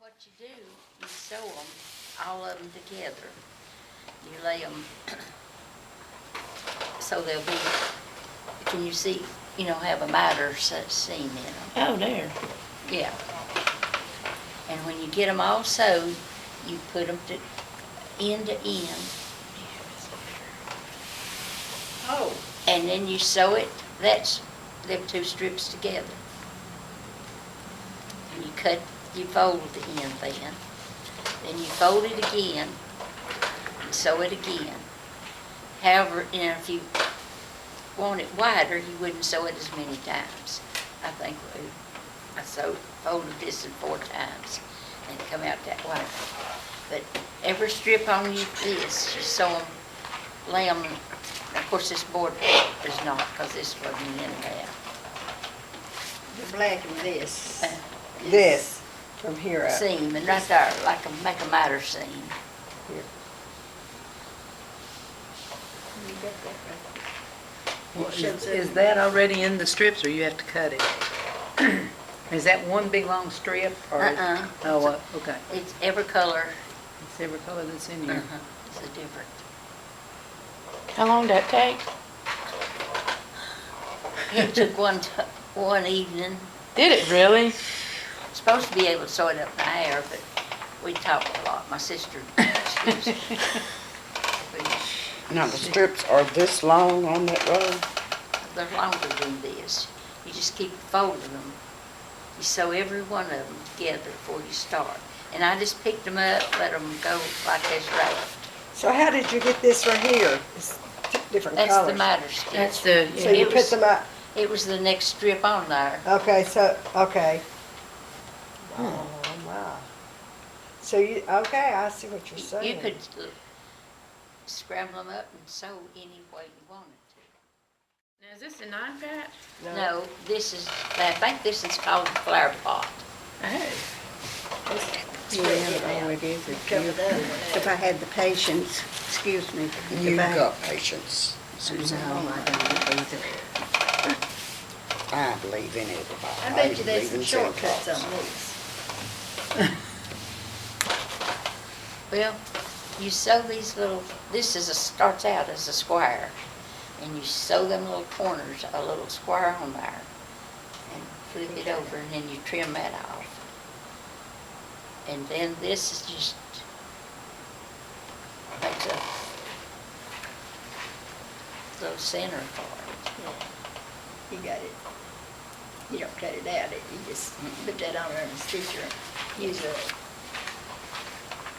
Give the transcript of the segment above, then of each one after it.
What you do, you sew them, all of them together. You lay them so they'll be, can you see, have a miter seam in them. Oh, there. Yeah. And when you get them all sewed, you put them to end. Oh. And then you sew it, that's them two strips together. And you fold the end then. Then you fold it again, and sew it again. However, if you want it wider, you wouldn't sew it as many times. I think I folded this in 4 times, and it come out that wide. But every strip on this, you sew them, lay them. Of course, this board is not, because this wasn't in there. The black and this. This, from here up. Seam, and right there, make a miter seam. Here. You got that right. Well, It shows is it. that already in the strips, or you have to cut it? Is that one big long strip? Or Oh, okay. It's every color. It's every color that's in here. It's a different. How long did that take? It took one evening. Did it really? Supposed to be able to sew it up in the air, but we talked a lot. My sister, Now, the strips are this long on that roll? they're longer than this. You just keep folding them. You sew every one of them together before you start. And I just picked them up, let them go like this raft. So how did you get this right here? It's different That's colors. the miter stitch. That's the, So you put them up, It was the next strip on there. okay, okay. Oh, wow. So okay, I see what you're saying. You could scramble them up and sew any way you wanted now is this a 9-patch? to. No, I think this is called the flower pot. Oh. Spread it out. it is. Cover the other one If I had the patience, excuse me. You've got patience, Susan. No, I don't either. I believe in it. I bet you there's believe some in Santa shortcuts Claus. on these. Well, you sew these little, starts out as a square, and you sew them little corners, a little square on there, and flip it over, and then you trim that off. And then this is just, makes a little center for it. Yeah. You got it. You don't cut it out, you just put that on there and stitch her. Use a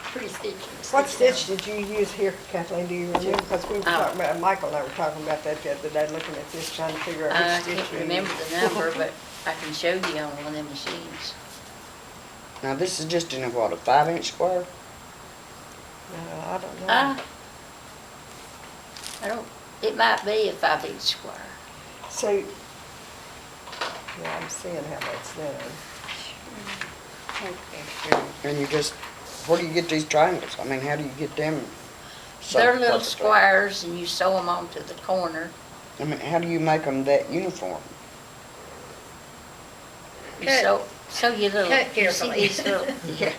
pretty stitch. and What stick it stitch did you use here, Kathleen, do you remember? Because we were talking about, Michael and I were talking about that the other day, looking at this, trying to figure out I which stitch can't you remember used. the number, but I can show you on one of them machines. Now, this is just in a 5-inch square? No, I don't know. It might be a 5-inch square. So, yeah, I'm seeing how that's done. And you just, where do you get these triangles? I mean, how do you get them? so They're little perfectly? squares, and you sew them onto the corner. I mean, how do you make them that uniform? You Cut. sew your little, Cut you see carefully. these little, yeah.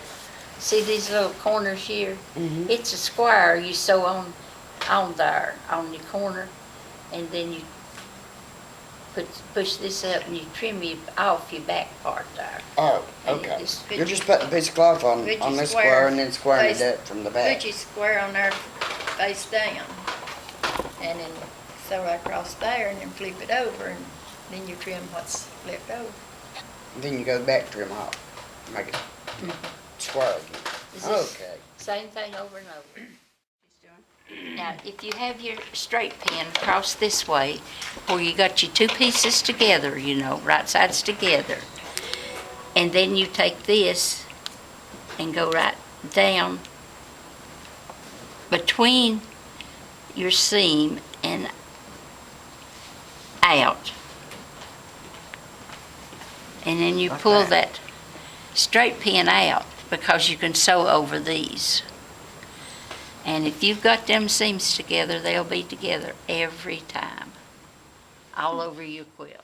See these little corners here? Mhm. It's a square you sew on there, on your corner, and then you push this up and you trim off your back part there. Oh, And you okay. just- You're just putting a piece of cloth on Put your this square square and then squaring it face- up from the back. Put your square on there face down. And then sew right across there and then flip it over and then you trim what's left over. Then you go back, trim off, make it square Is again. this Okay. Same thing over and over. Now, if you have your straight pin across this way, where you got your two pieces together, right sides together, and then you take this and go right down between your seam and out. And then you pull Okay. that straight pin out, because you can sew over these. And if you've got them seams together, they'll be together every time, all over your quilt.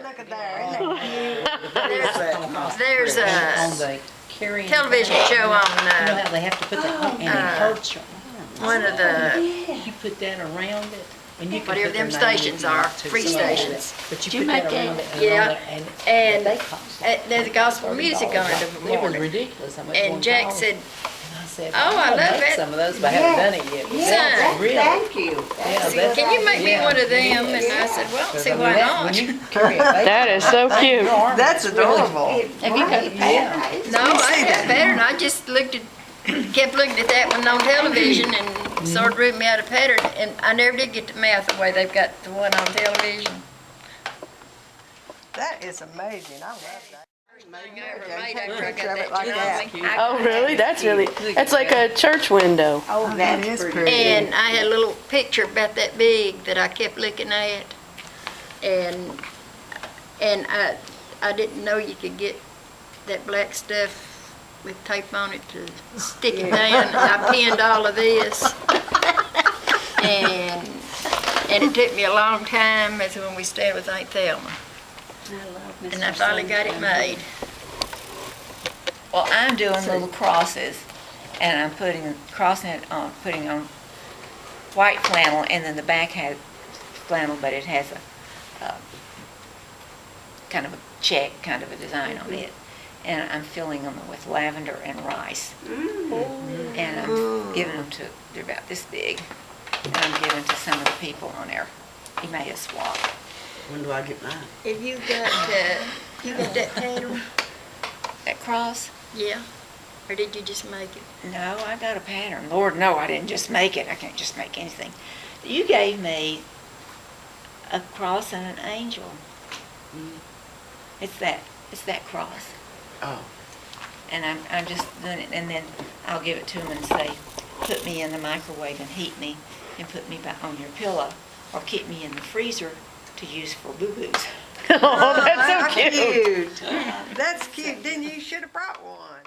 Look at there, isn't it? There's On a the carrying. television show You know on, how they have to put that, and it hurts your arms. one of the, You put that around it, and you can whatever put their them name stations if you are, want to, free some of it. stations. But Did you you put that make around that? it and Yeah. on it, and And they cost. there's gospel music on it in the It was morning. ridiculous how much And one Jack cost. said, And I said, "Oh, I I'm gonna love make it." some of those, but I haven't done it yet. But Yeah. that's really, Thank you. yeah, that's. "Can you make me yeah, one of them?" it And is. I said, "Well, Because, see I mean, why that- not?" when you carry a baby, That is so cute. your arm That's is really- adorable. Have you got the pattern? No, I had a pattern. I just kept looking at that one on television and sort of drew me out a pattern. And I never did get the math the way they've got the one on television. That is amazing. I love that. Never made Take a after I picture got of it that like job. that. Oh, really? That's really, that's like a church window. Oh, that is pretty. And I had a little picture about that big that I kept looking at. And I didn't know you could get that black stuff with tape on it to stick it down. I pinned all of this. And it took me a long time, as when we stayed with Aunt Thelma. And I finally got it made. Well, I'm doing little crosses, and I'm putting on white flannel, and then the back has flannel, but it has a kind of a check, kind of a design on it. And I'm filling them with lavender and rice. And I'm giving them to, they're about this big, and I'm giving to some of the people on our Emmaus swap. When do I get mine? Have you got that pattern? That cross? Yeah. Or did you just make it? No, I got a pattern. Lord, no, I didn't just make it. I can't just make anything. You gave me a cross and an angel. It's that cross. Oh, And I'm just doing it, and then I'll give it to them and say, put me in the microwave and heat me, and put me back on your pillow, or keep me in the freezer to use for boo-boos. Oh, that's so cute. That's cute. Then you should have brought one.